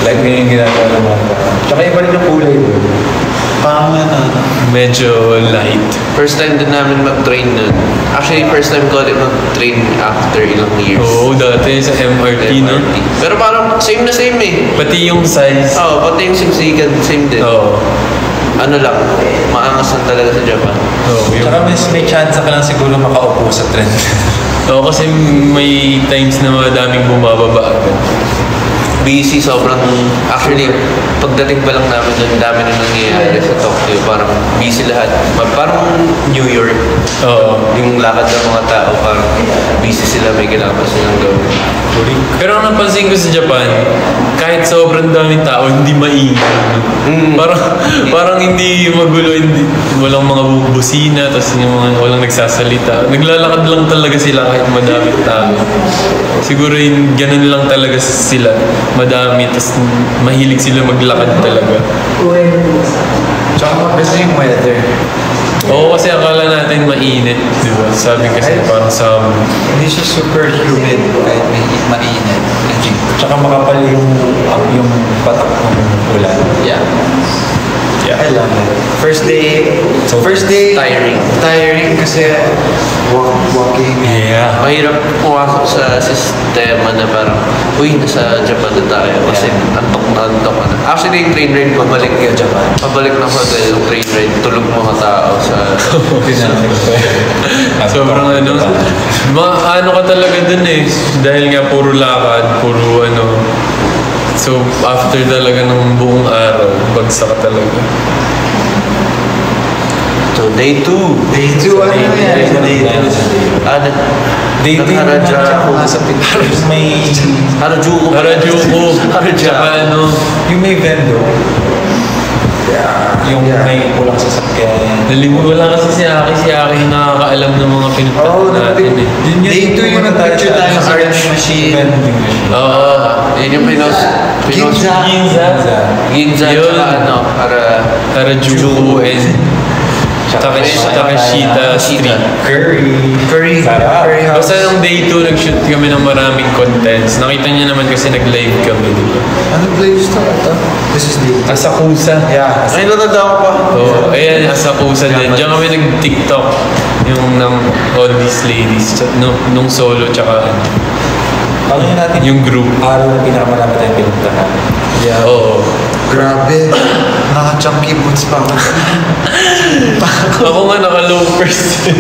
Like ngayon ginagawa mo. Tsaka iba rin yung kulay doon. Parang medyo light. First time din namin mag-train nun. Actually, first time ko ulit mag-train after ilang years. Oo, dati sa MRT, no? Pero parang same na same eh. Pati yung size. Oo, pati yung siksikan, same din. Oo. Ano lang, maangas lang talaga sa Japan. Oo, yung... Tsaka may chance ka lang siguro makaupo sa trend. Oo, kasi may times na madaming bumababa agad. Busy, sobrang... Actually, pagdating pa lang namin doon, dami na nangyayari sa Tokyo. Parang busy lahat. Parang New York. Oo. Yung lakad ng mga tao, parang busy sila, may kailangan pa silang gawin. Pero ang napansin ko sa Japan, kahit sobrang daming tao, hindi maingay. Parang hindi magulo, hindi, walang mga busina, tapos yung mga walang nagsasalita. Naglalakad lang talaga sila kahit madaming tao. Siguro yung ganun lang talaga sila. Madami, tapos mahilig sila maglakad talaga. Tsaka kasi yung weather. Oo, kasi akala natin mainit, di ba? Sabi kasi parang summer. Hindi siya super humid kahit may mainit. Tsaka makapal yung patak ng ulan. Yeah. I love it. First day, tiring kasi walking. Yeah. Mahirap pumasok sa sistema na parang, uy, nasa Japan na tayo kasi antok na. Actually, yung train ride, pabalik yung Japan. Pabalik ng hotel, yung train ride, tulog mga tao sa... Sobrang ano ka talaga dun eh. Dahil nga puro lakad, puro ano. So, after talaga ng buong araw, bagsak ka talaga. So, day 2. Day 2, ano yan? Day 2 nasa pictures. May... Harajuku. Tsaka ano. Yung may vendo. Yung may pulang sasakyan. Wala kasi si Aki yung nakakaalam ng mga pinupunta natin eh. Day 2 yung nag-picture tayo sa art machine. Oo. Yun yung Ginza. Yun. Tsaka ano, Harajuku and Takeshita Street. Curry. Basta nung day 2, nag-shoot kami ng maraming contents. Nakita niyo naman kasi nag-live kami. Anong place to? This is day 2. Asakusa. Yeah. ay, natanda ko pa. Oo, ayan, Asakusa din. Diyan kami nag-TikTok yung ng all these ladies. Nung solo, tsaka Pagin natin yung group. Araw na pinakamalapit tayong pinuntahan. Yeah. Oo. Grabe. Naka-chunky boots pa ako. Ako nga naka-loafers.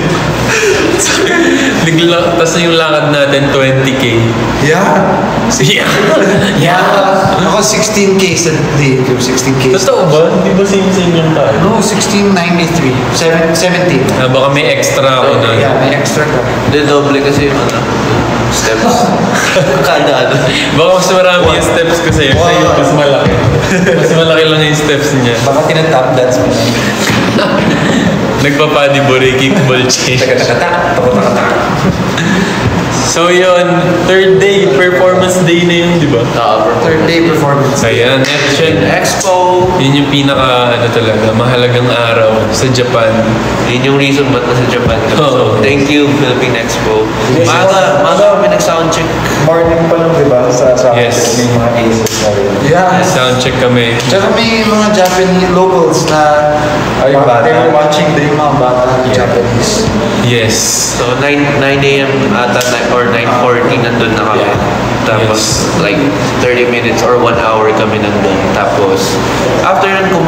Tapos yung lakad natin, 20K. Yeah. Yeah. Ako 16K sa day. 16K. Totoo ba? Hindi ba same-same lang tayo? No, 1693. 17. Baka may extra ako na. Yeah, may extra ka. Hindi, doble kasi yung steps. Kada ano. Baka mas marami yung steps ko sa'yo. Sa'yo, mas malaki. Mas malaki lang yung steps niya. Baka tinatap dance mo na. Nagpapadi bore, kickball chain. Taka-taka-taka. So yun, third day, performance day na yun, di ba? Third day performance. Ayan, Expo. yun yung pinaka, talaga, mahalagang araw sa Japan. Yun yung reason ba't nasa Japan kami. So, Oo. thank you, Philippine Expo. Yes. Maga kami nag-soundcheck. Morning pa lang, di ba? Sa Yes. may mga aces na rin. Yeah. Soundcheck kami. Tsaka may mga Japanese locals na they were watching yung mga bata Japanese. Yes. So, 9 a.m. ata or 9:40 nandun na kami. Tapos, like, 30 minutes or 1 hour kami nandun. Tapos, after nun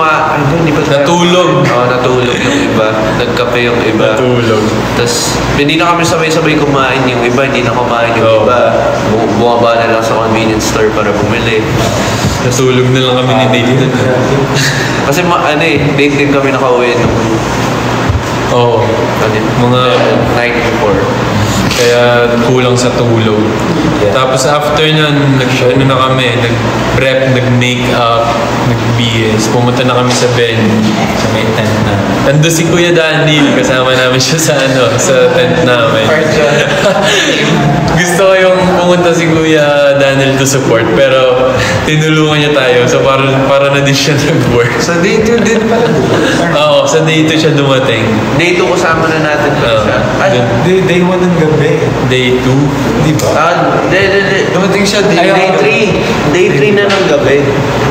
hindi pa tayo- Natulog. Oo, natulog yung iba. Nagkape yung iba. Natulog. Tapos, hindi na kami sabay-sabay kumain yung iba. Hindi na kumain yung Oo. iba. Bumaba na lang sa convenience store para bumili. Natulog na lang kami ni Dave. Kasi, date din kami nakauwi nung Oo. Mga night before. kaya kulang sa tulog. Tapos after nun, na kami, nag-prep, nag-makeup, nag-BS. Pumunta na kami sa venue. Sa may tent na. Nandun si Kuya Daniel, kasama namin siya sa tent namin. Gusto ko yung pumunta si Kuya Daniel to support, pero tinulungan niya tayo. So para na din siya nag-work. Sa day 2 din pala. Oo, sa day 2 siya dumating. Day 2 kasama na natin pa siya. Ay, Day 1 ng gabi. gabi. Day 2. Di ba? Dumating siya day 3. Day 3 na ng gabi.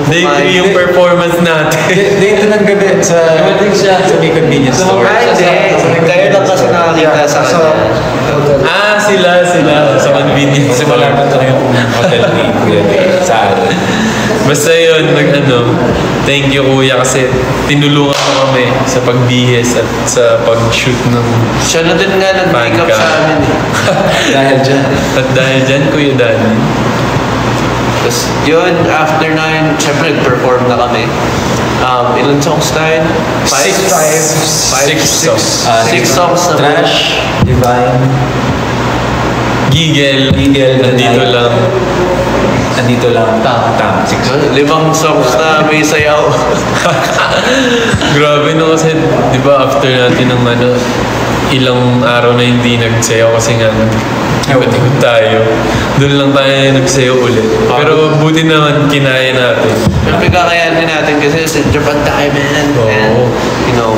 Day 3 yung performance natin. Day 2 ng gabi sa may convenience store. Kayo lang kasi nakakita sa kanya. Sila sa convenience Kasi store. malapit lang yung hotel ni Kuya Day sa atin. Basta yun, thank you kuya kasi tinulungan mo kami sa pagbihis at sa pag-shoot ng Siya na din nga nag-makeup Panka. sa amin eh. Dahil dyan. at dahil dyan Kuya Danny. Tapos yun, after na yun, syempre nag-perform na kami. Ilan songs tayo? Six songs. Six songs na Trash, Divine, Gigel, nandito lang. Tam. 6. 5 songs na may sayaw. Grabe no kasi, di ba after natin ng ilang araw na hindi nagsayaw kasi nga ikot-ikot tayo. Doon lang tayo nagsayaw ulit. Pero buti naman kinaya natin. Siyempre kakayanin natin kasi sa Japan tayo, man. Oo. And, you know,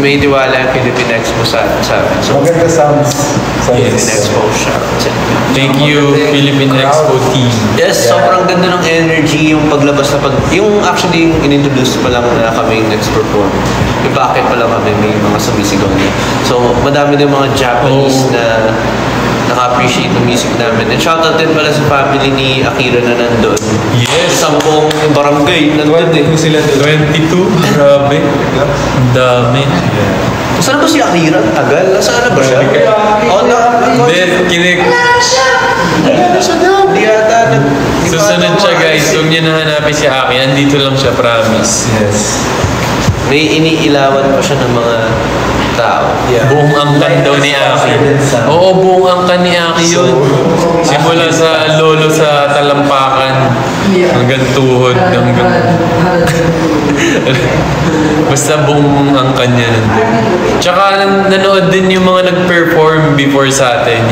may tiwala yung Philippine Expo sa amin. So, Maganda sounds. Philippine Expo siya. Thank you, Philippine Expo team. Yes, sobrang ganda ng energy, yung paglabas na yung actually, yung in-introduce pa lang na kami next perform. Yung bakit pa lang kami, may mga sumisigaw niya. So, madami din mga Japanese na naka-appreciate ng music namin. And shoutout din pala sa family ni Akira na nandun. Yes. 10 barangay nandun eh. Sila 22, grabe. Ang dami. Saan ba si Akira? Tagal? Nasaan na ba siya? Then, Hindi yata. susunod siya guys. Huwag niya nahanapin si Aki. Andito lang siya, promise. Yes. May iniilawan pa siya ng mga tao. Buong angkan daw ni Aki. Oo, buong angkan ni Aki yun. Simula sa lolo sa talampakan hanggang tuhod, hanggang... Basta buong angkan niya nandun. Tsaka nanood din yung mga nag-perform before sa atin.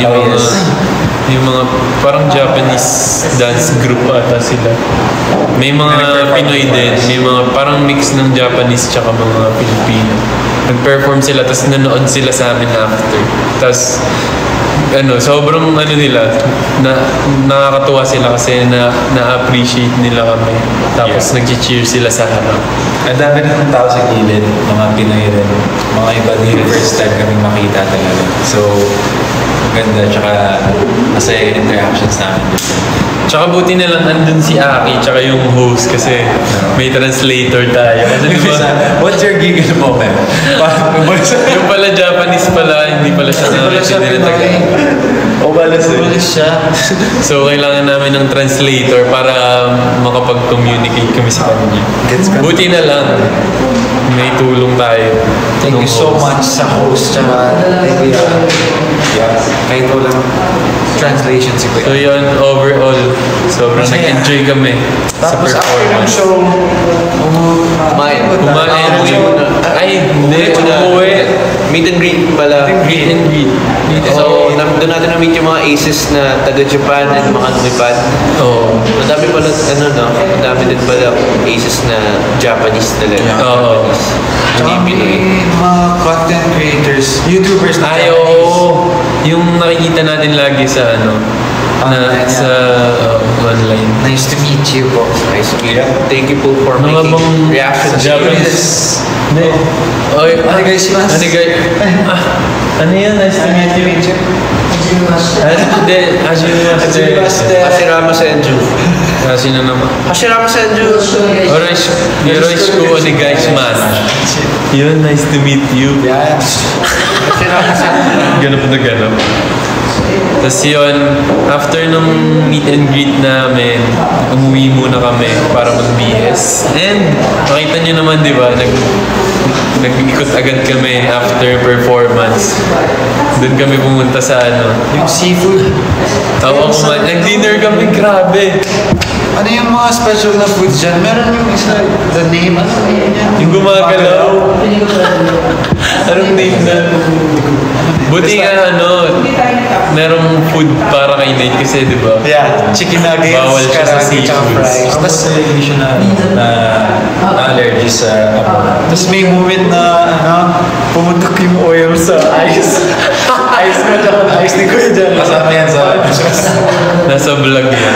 Yung mga parang Japanese dance group ata sila. May mga Pinoy din. May mga parang mix ng Japanese tsaka mga Filipino. Nag-perform sila, tapos nanood sila sa amin after. Tapos, sobrang nila, nakakatuwa sila kasi na-appreciate nila kami. Tapos nag-cheer sila sa harap. Ang dami rin ng tao sa gilid, mga Pinoy rin. Mga iba din, first time kami makita talaga. So, ganda, tsaka masaya yung interactions namin dito. Tsaka buti na lang nandun si Aki, tsaka yung host kasi may translator tayo. Kasi diba, What's your giggle moment? yung pala Japanese pala, hindi pala siya na Tagalog. O balas siya. So, kailangan namin ng translator para makapag-communicate kami sa kanya. Buti na lang, may tulong tayo. Thank you so much sa host, tsaka thank you. Kahit walang translation si So Kuya. yun, overall, sobrang Masaya. nag-enjoy kami sa Tapos after ng performance. show, Kumain. Ay, hindi, umuwi. Meet and greet pala. Meet and greet. So, doon natin na-meet yung mga aces na taga-Japan and mga lumipad. Oo. Madami pala, madami din pala aces na Japanese talaga. Oo. Japanese. tsaka Hindi Pinoy. may mga content creators, YouTubers na Ay, oo. Yung nakikita natin lagi sa Online, sa online. Nice to meet you po. Nice to meet you. Thank you po for Mga making bang reactions. Japanese? Hindi. Oy, Onegaishimasu. Ano yun? Nice to meet you. Hindi. Hajimemashite. Hashirama Senju. Sino naman? Hashirama Senju. Yoroshiku onegaishimasu. Yun, nice to meet you. Yan. Hashirama Senju. Ganap na ganap. Tapos yun, after nung meet and greet namin, umuwi muna kami para mag-BS. And makita nyo naman, di ba, nag-ikot agad kami after performance. Doon kami pumunta sa Yung seafood. Oo, nag-dinner kami, grabe. Ano yung mga special na foods dyan? Meron yung isa, the name, ano yun yan? Yung gumagalaw. Anong name na? Buti nga merong food para kay Nate kasi, di ba? Yeah, chicken nuggets, Bawal siya sa karagi, tsaka seafoods. fries. Tapos hindi siya na allergy sa apo. Tapos may moment na, pumutok yung oil sa ice. Ice ko dyan, ice ni Kuya dyan. Kasama yan sa Nasa vlog yan.